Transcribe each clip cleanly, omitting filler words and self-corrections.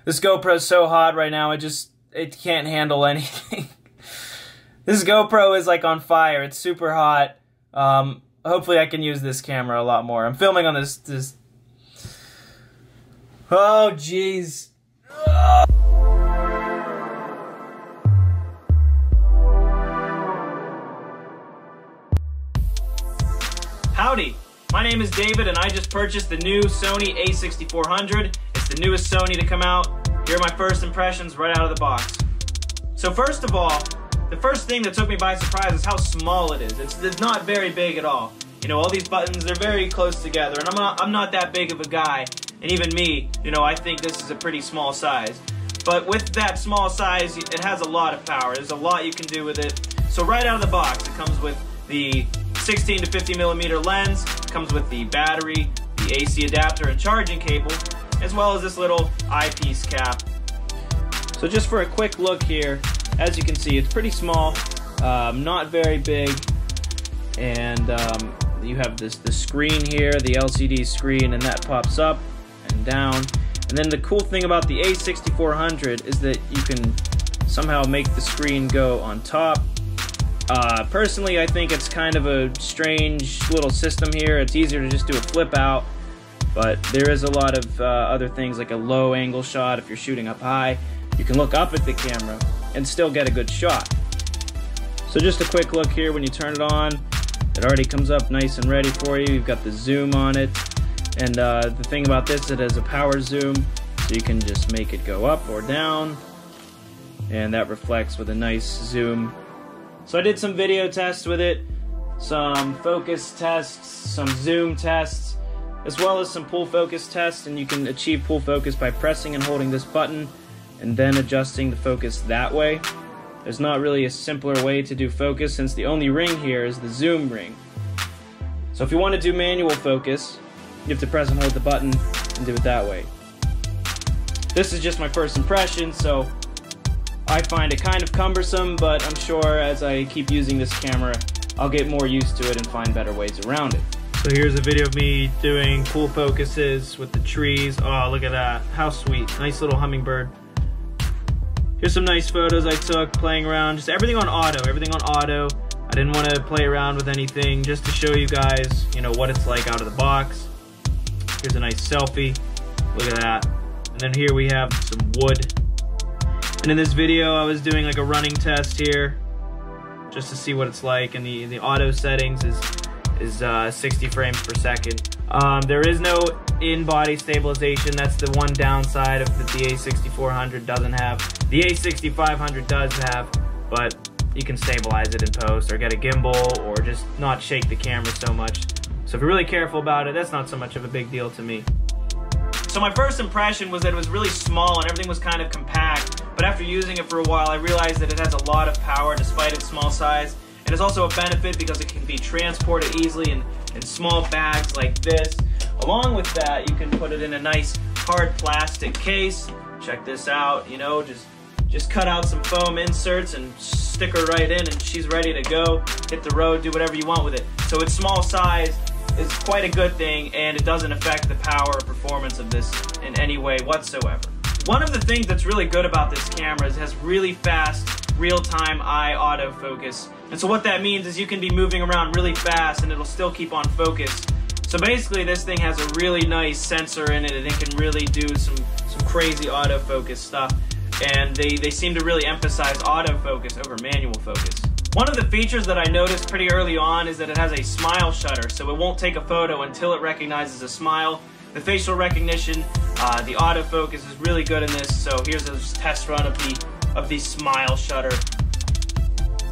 This GoPro's so hot right now, it can't handle anything. This GoPro is like on fire. It's super hot. Hopefully I can use this camera a lot more. I'm filming on this. Oh, jeez. Howdy. My name is David, and I just purchased the new Sony a6400. It's the newest Sony to come out. Here are my first impressions right out of the box. So first of all, the first thing that took me by surprise is how small it is. It's not very big at all. You know, all these buttons, they're very close together, and I'm not that big of a guy. And even me, you know, I think this is a pretty small size. But with that small size, it has a lot of power. There's a lot you can do with it. So right out of the box, it comes with the 16 to 50 millimeter lens, comes with the battery, the AC adapter and charging cable, as well as this little eyepiece cap. So just for a quick look here, as you can see, it's pretty small, not very big, and you have the screen here, the LCD screen, and that pops up and down. And then the cool thing about the a6400 is that you can somehow make the screen go on top. Personally, I think it's kind of a strange little system here. It's easier to just do a flip out, but there is a lot of other things, like a low angle shot. If you're shooting up high, you can look up at the camera and still get a good shot. So just a quick look here. When you turn it on, it already comes up nice and ready for you. You've got the zoom on it, and the thing about this, it has a power zoom, so you can just make it go up or down, and that reflects with a nice zoom. So I did some video tests with it, some focus tests, some zoom tests, as well as some pull focus tests, and you can achieve pull focus by pressing and holding this button and then adjusting the focus that way. There's not really a simpler way to do focus, since the only ring here is the zoom ring. So if you want to do manual focus, you have to press and hold the button and do it that way. This is just my first impression, so I find it kind of cumbersome, but I'm sure as I keep using this camera, I'll get more used to it and find better ways around it. So here's a video of me doing pull focuses with the trees. Oh, look at that. How sweet. Nice little hummingbird. Here's some nice photos I took playing around. Just everything on auto. Everything on auto. I didn't want to play around with anything, just to show you guys, you know, what it's like out of the box. Here's a nice selfie. Look at that. And then here we have some wood. And in this video, I was doing like a running test here, just to see what it's like. And the auto settings is 60 frames per second. There is no in-body stabilization. That's the one downside of that the a6400 doesn't have. The a6500 does have, but you can stabilize it in post, or get a gimbal, or just not shake the camera so much. So if you're really careful about it, that's not so much of a big deal to me. So my first impression was that it was really small and everything was kind of compact, but after using it for a while, I realized that it has a lot of power despite its small size. And it's also a benefit because it can be transported easily in small bags like this. Along with that, you can put it in a nice hard plastic case. Check this out, you know, just cut out some foam inserts and stick her right in, and she's ready to go, hit the road, do whatever you want with it. So its small size is quite a good thing, and it doesn't affect the power or performance of this in any way whatsoever. One of the things that's really good about this camera is it has really fast, real-time eye autofocus. And so what that means is you can be moving around really fast and it'll still keep on focus. So basically this thing has a really nice sensor in it, and it can really do some crazy autofocus stuff. And they seem to really emphasize autofocus over manual focus. One of the features that I noticed pretty early on is that it has a smile shutter, so it won't take a photo until it recognizes a smile. The facial recognition, the autofocus is really good in this. So here's a test run of the smile shutter.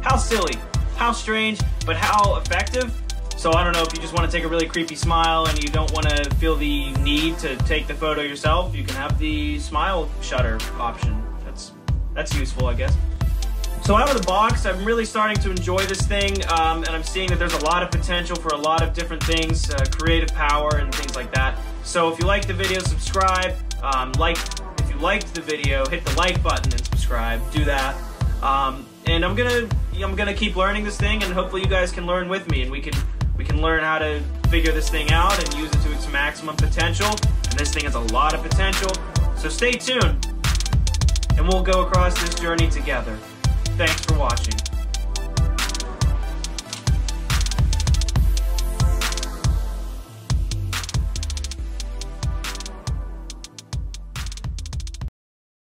How silly, how strange, but how effective. So I don't know, if you just want to take a really creepy smile and you don't want to feel the need to take the photo yourself, you can have the smile shutter option. That's useful, I guess. So out of the box, I'm really starting to enjoy this thing, and I'm seeing that there's a lot of potential for a lot of different things, creative power and things like that. So if you liked the video, subscribe. If you liked the video, hit the like button and subscribe. Do that. And I'm gonna keep learning this thing, and hopefully you guys can learn with me, and we can learn how to figure this thing out and use it to its maximum potential. And this thing has a lot of potential. So stay tuned. and we'll go across this journey together. Thanks for watching.